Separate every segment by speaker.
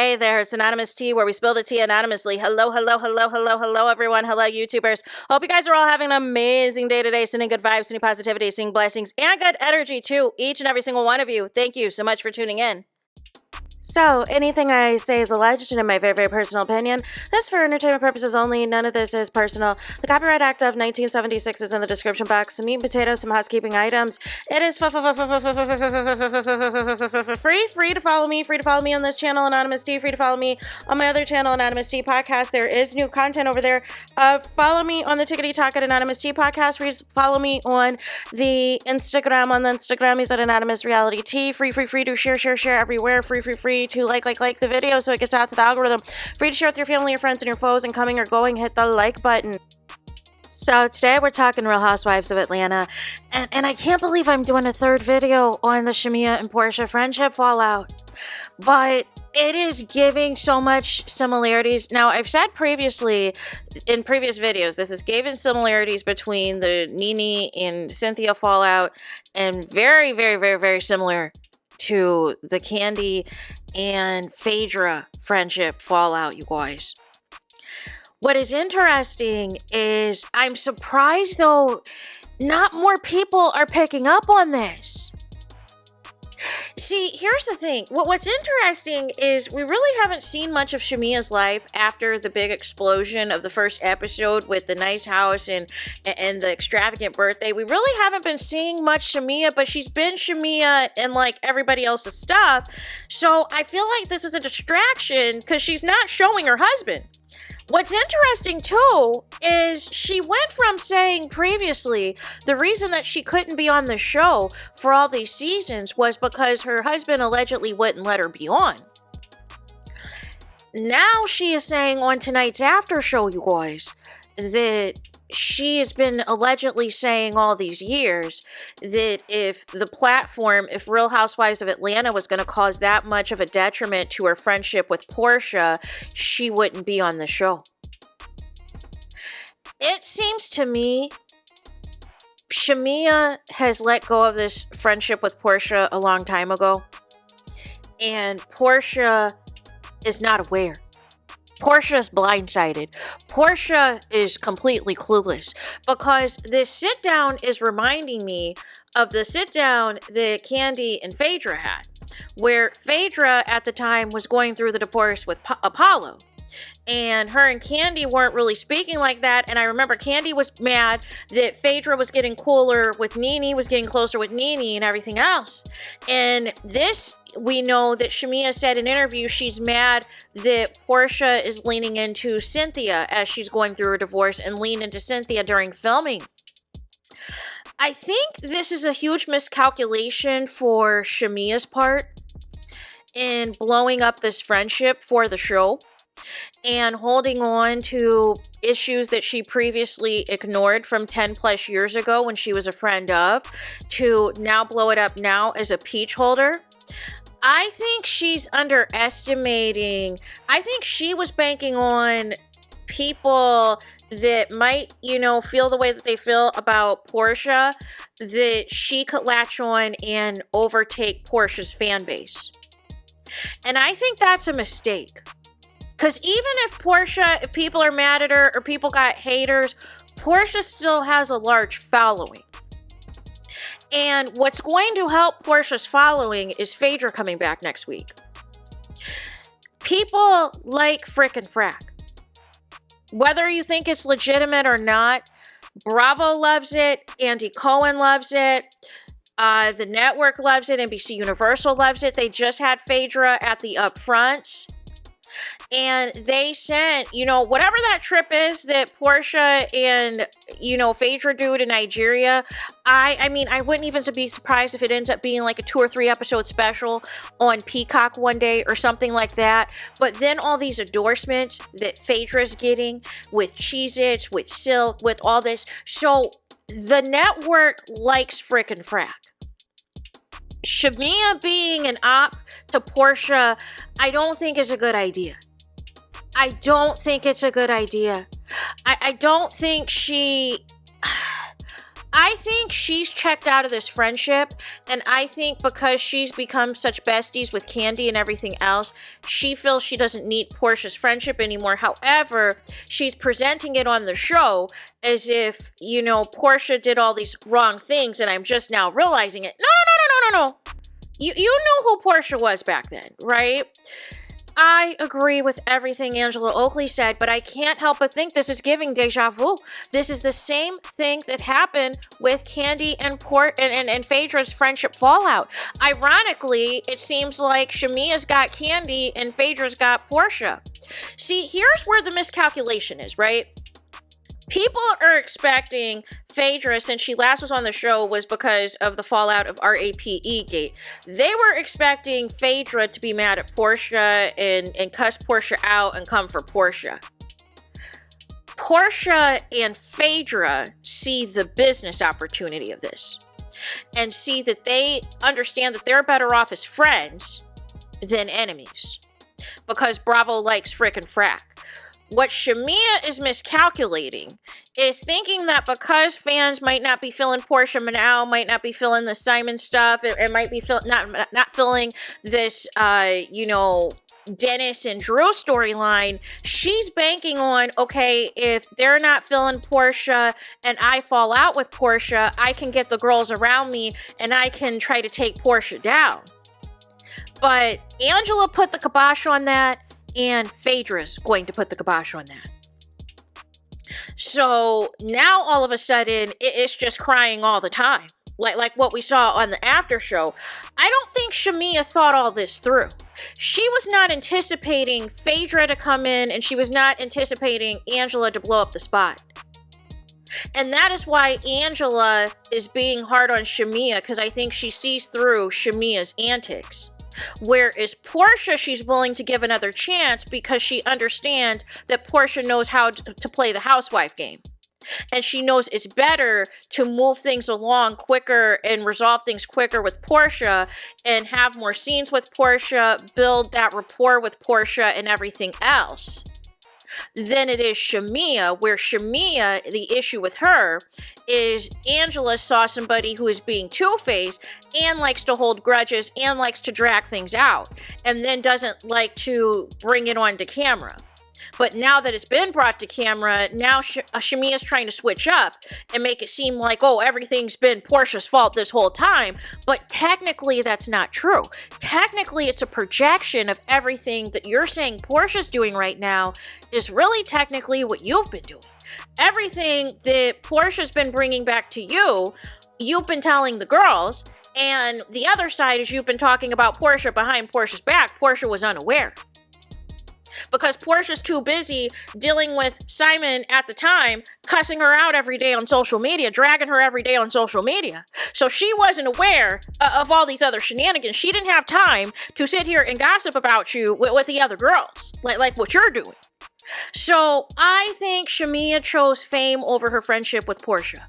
Speaker 1: Hey there, it's Anonymous Tea, where we spill the tea anonymously. Hello, everyone. Hello, YouTubers. Hope you guys are all having an amazing day today. Sending good vibes, sending positivity, sending blessings, and good energy to each and every single one of you. Thank you so much for tuning in. So, anything I say is alleged and in my very, very personal opinion. This is for entertainment purposes only. None of this is personal. The Copyright Act of 1976 is in the description box. Some meat and potatoes, some housekeeping items. It is free to follow me. Free to follow me on this channel, Anonymous Tea. Free to follow me on my other channel, Anonymous Tea Podcast. There is new content over there. Follow me on the Tickety Talk at Anonymous Tea Podcast. Free to follow me on the Instagram. On the Instagram, he's at Anonymous Reality Tea. Free to share everywhere. Free to like the video so it gets out to the algorithm. Free to share with your family, your friends, and your foes, and coming or going, hit the like button. So today we're talking Real Housewives of Atlanta, and I can't believe I'm doing a third video on the Shamia and Porsha friendship fallout, but it is giving so much similarities. Now, I've said previously in previous videos, this is giving similarities between the Nene and Cynthia fallout, and very similar to the KANDI and Phaedra friendship fallout, you guys. What is interesting is I'm surprised, though, not more people are picking up on this. See, here's the thing. What's interesting is we really haven't seen much of Shamia's life after the big explosion of the first episode with the nice house and the extravagant birthday. We really haven't been seeing much Shamia, but she's been Shamia and like everybody else's stuff. So I feel like this is a distraction because she's not showing her husband. What's interesting, too, is she went from saying previously the reason that she couldn't be on the show for all these seasons was because her husband allegedly wouldn't let her be on. Now she is saying on tonight's after show, you guys, that she has been allegedly saying all these years that if Real Housewives of Atlanta was going to cause that much of a detriment to her friendship with Porsha, she wouldn't be on the show. It seems to me Shamia has let go of this friendship with Porsha a long time ago, and Porsha is not aware. Porsha is blindsided. Porsha is completely clueless because this sit down is reminding me of the sit down that KANDI and Phaedra had, where Phaedra at the time was going through the divorce with Apollo. And her and KANDI weren't really speaking like that. And I remember KANDI was mad that Phaedra was getting cooler with Nene, was getting closer with Nene and everything else. And this, we know that Shamia said in an interview, she's mad that Porsha is leaning into Cynthia as she's going through her divorce and leaned into Cynthia during filming. I think this is a huge miscalculation for Shamia's part in blowing up this friendship for the show and holding on to issues that she previously ignored from 10 plus years ago when she was a friend of, to now blow it up now as a peach holder. I think she's underestimating. I think she was banking on people that might, feel the way that they feel about Porsha, that she could latch on and overtake Porsha's fan base. And I think that's a mistake. Because even if people are mad at her or people got haters, Porsha still has a large following. And what's going to help Porsha's following is Phaedra coming back next week. People like frickin' frack. Whether you think it's legitimate or not, Bravo loves it, Andy Cohen loves it, the network loves it, NBC Universal loves it. They just had Phaedra at the upfronts. And they sent, whatever that trip is that Porsha and, Phaedra do to Nigeria. I wouldn't even be surprised if it ends up being like a 2 or 3 episode special on Peacock one day or something like that. But then all these endorsements that Phaedra's getting with Cheez-Its, with Silk, with all this. So the network likes frickin' frack. Shamia being an op to Porsha, I don't think is a good idea. I don't think it's a good idea. I don't think she... I think she's checked out of this friendship, and I think because she's become such besties with Kandi and everything else, she feels she doesn't need Porsha's friendship anymore. However, she's presenting it on the show as if, Porsha did all these wrong things, and I'm just now realizing it. No. You know who Porsha was back then, right? I agree with everything Angela Oakley said, but I can't help but think this is giving deja vu. This is the same thing that happened with Kandi and Phaedra's friendship fallout. Ironically, it seems like Shamea's got Kandi and Phaedra's got Porsha. See, here's where the miscalculation is, right? People are expecting Phaedra, since she last was on the show, was because of the fallout of RAPE gate. They were expecting Phaedra to be mad at Porsha and cuss Porsha out and come for Porsha. Porsha and Phaedra see the business opportunity of this and see that they understand that they're better off as friends than enemies because Bravo likes frickin' frack. What Shamia is miscalculating is thinking that because fans might not be feeling Porsha now, might not be feeling the Simon stuff, it might be not feeling this, Dennis and Drew storyline, she's banking on, okay, if they're not feeling Porsha and I fall out with Porsha, I can get the girls around me and I can try to take Porsha down. But Angela put the kibosh on that, and Phaedra's going to put the kibosh on that. So now all of a sudden, it's just crying all the time. Like what we saw on the after show. I don't think Shamia thought all this through. She was not anticipating Phaedra to come in, and she was not anticipating Angela to blow up the spot. And that is why Angela is being hard on Shamia, because I think she sees through Shamia's antics. Whereas Porsha, she's willing to give another chance because she understands that Porsha knows how to play the housewife game. And she knows it's better to move things along quicker and resolve things quicker with Porsha and have more scenes with Porsha, build that rapport with Porsha and everything else, than it is Shamia, where Shamia, the issue with her is Angela saw somebody who is being two-faced and likes to hold grudges and likes to drag things out and then doesn't like to bring it onto camera. But now that it's been brought to camera, now Shamia's trying to switch up and make it seem like, oh, everything's been Porsha's fault this whole time. But technically, that's not true. Technically, it's a projection of everything that you're saying Porsha's doing right now is really technically what you've been doing. Everything that Porsha's been bringing back to you, you've been telling the girls. And the other side is you've been talking about Porsha behind Porsha's back. Porsha was unaware. Because Porsha's too busy dealing with Simon at the time, cussing her out every day on social media, dragging her every day on social media. So she wasn't aware of all these other shenanigans. She didn't have time to sit here and gossip about you with the other girls, like what you're doing. So I think Shamia chose fame over her friendship with Porsha.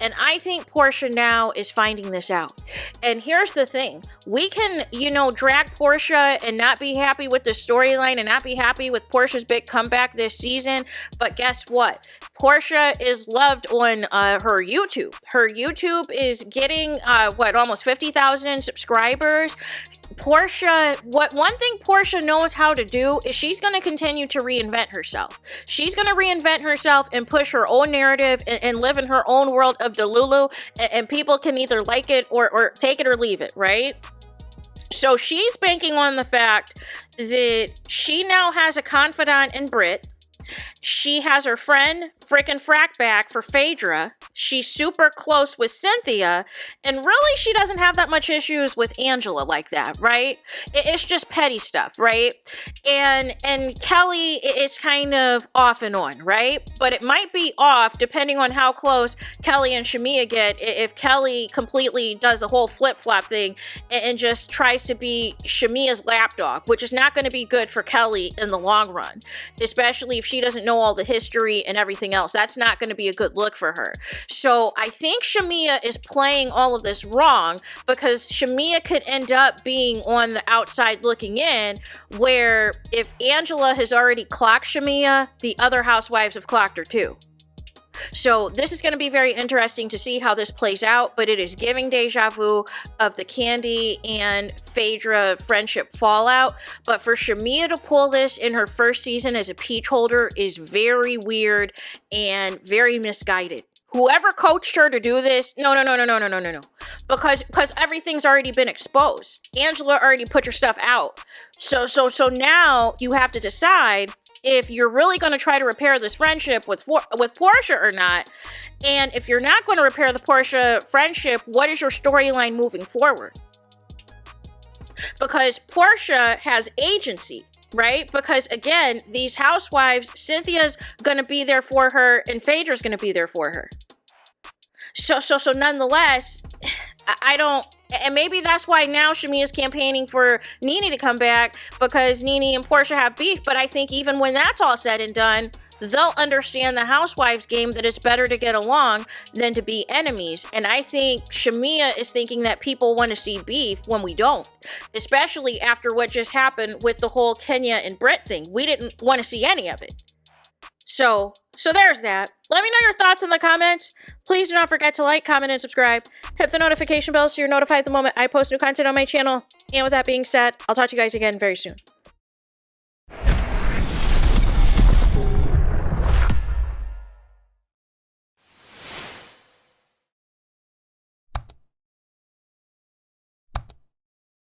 Speaker 1: And I think Porsha now is finding this out. And here's the thing. We can, drag Porsha and not be happy with the storyline and not be happy with Porsha's big comeback this season. But guess what? Porsha is loved on her YouTube. Her YouTube is getting, almost 50,000 subscribers. Porsha, one thing Porsha knows how to do is she's going to continue to reinvent herself. She's going to reinvent herself and push her own narrative and live in her own world of Delulu, and people can either like it or take it or leave it, right? So she's banking on the fact that she now has a confidant in Britt. She has her friend frickin' frack back for Phaedra. She's super close with Cynthia. And really, she doesn't have that much issues with Angela like that, right? It's just petty stuff, right? And Kelly, it's kind of off and on, right? But it might be off depending on how close Kelly and Shamia get. If Kelly completely does the whole flip-flop thing and just tries to be Shamia's lapdog, which is not going to be good for Kelly in the long run, especially if she doesn't know all the history and everything else. That's not going to be a good look for her. So I think Shamia is playing all of this wrong because Shamia could end up being on the outside looking in, where if Angela has already clocked Shamia, the other housewives have clocked her too. So this is going to be very interesting to see how this plays out, but it is giving deja vu of the KANDI and Phaedra friendship fallout. But for Shamia to pull this in her first season as a peach holder is very weird and very misguided. Whoever coached her to do this, no. Because everything's already been exposed. Angela already put your stuff out. So now you have to decide if you're really going to try to repair this friendship with Porsha or not. And if you're not going to repair the Porsha friendship, what is your storyline moving forward? Because Porsha has agency, right? Because again, these housewives, Cynthia's going to be there for her and Phaedra's going to be there for her. So nonetheless, I don't, and maybe that's why now Shamia's campaigning for NeNe to come back, because NeNe and Porsha have beef. But I think even when that's all said and done, they'll understand the housewives game, that it's better to get along than to be enemies. And I think Shamia is thinking that people want to see beef when we don't, especially after what just happened with the whole Kenya and Brett thing. We didn't want to see any of it. So there's that. Let me know your thoughts in the comments. Please do not forget to like, comment, and subscribe. Hit the notification bell so you're notified the moment I post new content on my channel. And with that being said, I'll talk to you guys again very soon.